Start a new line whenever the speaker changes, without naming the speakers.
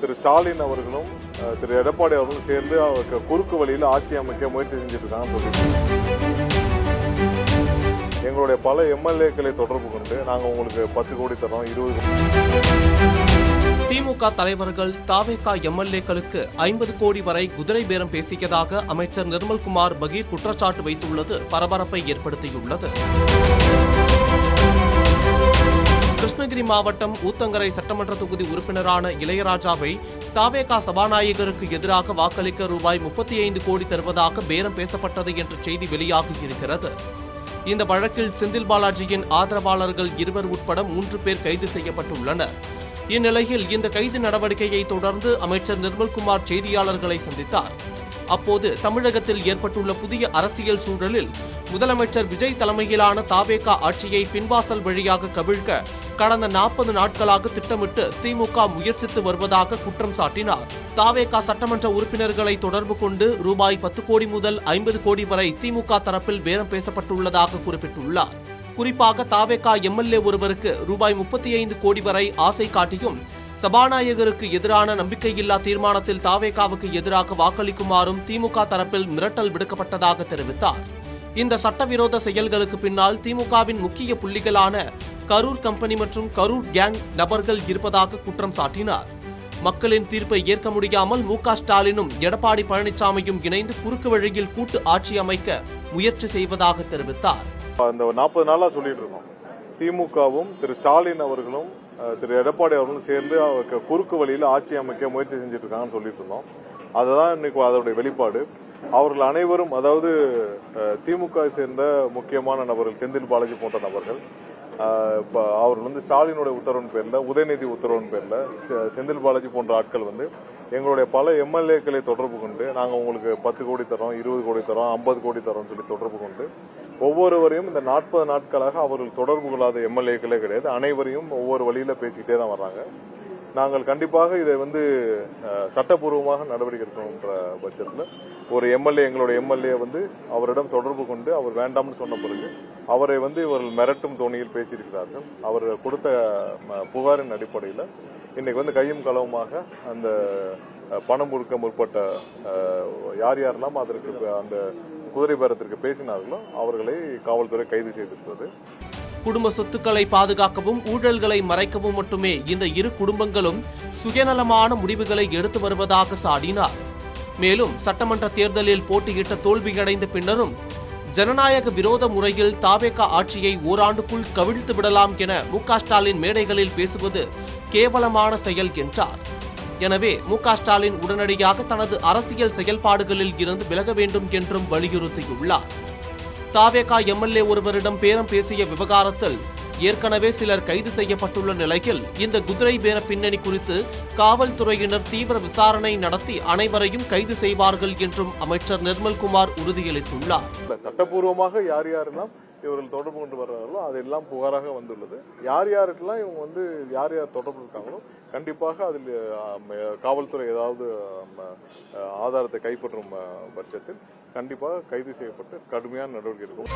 திரு ஸ்டாலின் அவர்களும் திரு எடப்பாடி அவர்களும் சேர்ந்து அவருக்கு குறுக்கு வழியில் ஆட்சி அமைக்க முயற்சி செஞ்சுட்டு இருக்காங்கன்னு சொல்லிட்டு எங்களுடைய பல எம்எல்ஏக்களை தொடர்பு கொண்டு நாங்கள் உங்களுக்கு 10 கோடி தரோம், 20 கோடி.
திமுக தலைவர்கள் தாவேகா எம்எல்ஏக்களுக்கு 50 கோடி வரை குதிரை பேரம் பேசியதாக அமைச்சர் நிர்மல்குமார் பகீர் குற்றச்சாட்டு வைத்துள்ளது பரபரப்பை ஏற்படுத்தியுள்ளது. கிருஷ்ணகிரி மாவட்டம் ஊத்தங்கரை சட்டமன்ற தொகுதி உறுப்பினரான இளையராஜாவை தாவேகா சபாநாயகருக்கு எதிராக வாக்களிக்க ரூபாய் 35 கோடி தருவதாக பேரம் பேசப்பட்டது என்ற செய்தி வெளியாகியிருக்கிறது. இந்த வழக்கில் செந்தில் பாலாஜியின் ஆதரவாளர்கள் 2 உட்பட 3 பேர் கைது செய்யப்பட்டுள்ளனர். இந்நிலையில் இந்த கைது நடவடிக்கையை தொடர்ந்து அமைச்சர் நிர்மல்குமார் செய்தியாளர்களை சந்தித்தார். அப்போது தமிழகத்தில் ஏற்பட்டுள்ள புதிய அரசியல் சூழலில் முதலமைச்சர் விஜய் தலைமையிலான தாவேகா ஆட்சியை பின்வாசல் வழியாக கவிழ்க்க கடந்த 40 நாட்களாக திட்டமிட்டு திமுக முயற்சித்து வருவதாக குற்றம் சாட்டினார். தாவேகா சட்டமன்ற உறுப்பினர்களை தொடர்பு கொண்டு ரூபாய் 10 கோடி முதல் 50 கோடி வரை திமுக தரப்பில் பேரம் பேசப்பட்டுள்ளதாக குறிப்பிட்டுள்ளார். குறிப்பாக தாவேகா எம்எல்ஏ ஒருவருக்கு ரூபாய் 35 கோடி வரை ஆசை காட்டியும் சபாநாயகருக்கு எதிரான நம்பிக்கையில்லா தீர்மானத்தில் தாவேகாவுக்கு எதிராக வாக்களிக்குமாறும் திமுக தரப்பில் மிரட்டல் விடுக்கப்பட்டதாக தெரிவித்தார். இந்த சட்டவிரோத செயல்களுக்கு பின்னால் திமுகவின் முக்கிய புள்ளிகளான கரூர் கம்பெனி மற்றும் கரூர் கேங் நபர்கள் இருப்பதாக குற்றம் சாட்டினார். மக்களின் தீர்ப்பை ஏற்க முடியாமல் மு.க. ஸ்டாலினும் எடப்பாடி பழனிசாமியும் இணைந்து குறுக்கு வழியில் கூட்டு ஆட்சி அமைக்க முயற்சி செய்வதாக தெரிவித்தார்.
அந்த 40 நாளா சொல்லிட்டு இருக்கோம், திமுகவும் திரு ஸ்டாலின் அவர்களும் திரு எடப்பாடி அவர்களும் சேர்ந்து அவருக்கு குறுக்கு வழியில் ஆட்சி அமைக்க முயற்சி செஞ்சுட்டு இருக்காங்கன்னு சொல்லிட்டு இருந்தோம். அதுதான் இன்னைக்கு அதோடைய வெளிப்பாடு. அவர்கள் அனைவரும், அதாவது திமுக சேர்ந்த முக்கியமான நபர்கள், செந்தில் பாலாஜி போன்ற நபர்கள், அவர்கள் ஸ்டாலினுடைய உத்தரவின் பேர்ல, உதயநிதி உத்தரவின் பேர்ல செந்தில் பாலாஜி போன்ற ஆட்கள் எங்களுடைய பல எம்எல்ஏக்களை தொடர்பு கொண்டு நாங்கள் உங்களுக்கு 10 கோடி தரோம், 20 கோடி தரோம், 50 கோடி தரோம் சொல்லி தொடர்பு கொண்டு ஒவ்வொருவரையும் இந்த 40 நாட்களாக அவர்கள் தொடர்பு கொள்ளாத எம்எல்ஏக்களே கிடையாது, அனைவரையும் ஒவ்வொரு வழியில பேசிக்கிட்டே தான் வர்றாங்க. நாங்கள் கண்டிப்பாக இதை சட்டப்பூர்வமாக நடவடிக்கை எடுக்கணும்ன்ற பட்சத்தில் ஒரு எம்எல்ஏ, எங்களுடைய எம்எல்ஏ அவரிடம் தொடர்பு கொண்டு அவர் வேண்டாம்னு சொன்ன பிறகு அவரை இவர்கள் மிரட்டும் தோணியில் பேசியிருக்கிறார்கள். அவர் கொடுத்த புகாரின் அடிப்படையில் இன்னைக்கு கையும் களவுமாக அந்த பணம் கொடுக்க முற்பட்ட யார் யாரெல்லாம் அதற்கு அந்த குதிரை பேரத்திற்கு பேசினார்களோ அவர்களை காவல்துறை கைது செய்திருக்கிறது.
குடும்ப சொத்துக்களை பாதுகாக்கவும் ஊழல்களை மறைக்கவும் மட்டுமே இந்த இரு குடும்பங்களும் சுயநலமான முடிவுகளை எடுத்து வருவதாக சாடினார். மேலும் சட்டமன்ற தேர்தலில் போட்டியிட்ட தோல்வியடைந்த பின்னரும் ஜனநாயக விரோத முறையில் தாவேகா ஆட்சியை ஓராண்டுக்குள் கவிழ்த்து விடலாம் என மு.க. ஸ்டாலின் மேடைகளில் பேசுவது கேவலமான செயல் என்றார். எனவே மு.க. ஸ்டாலின் உடனடியாக தனது அரசியல் செயல்பாடுகளில் இருந்து விலக வேண்டும் என்றும் வலியுறுத்தியுள்ளார். தாவேகா எம்எல்ஏ ஒருவரிடம் பேரம் பேசிய விவகாரத்தில் ஏற்கனவே சிலர் கைது செய்யப்பட்டுள்ள நிலையில் இந்த குதிரை பேர பின்னணி குறித்து காவல்துறையினர் தீவிர விசாரணை நடத்தி அனைவரையும் கைது செய்வார்கள் என்றும் அமைச்சர் நிர்மல்குமார் உறுதியளித்துள்ளார்.
சட்டப்பூர்வமாக யார் யாரெல்லாம் இவர்கள் தொடர்பு கொண்டு வர்றாங்களோ அதெல்லாம் புகாராக வந்துள்ளது. யார் யாருக்கெல்லாம் இவங்க யார் யார் தொடர்பு இருக்காங்களோ கண்டிப்பாக அதில் காவல்துறை ஏதாவது ஆதாரத்தை கைப்பற்றும் பட்சத்தில் கண்டிப்பாக கைது செய்யப்பட்டு கடுமையான நடவடிக்கை எடுக்கும்.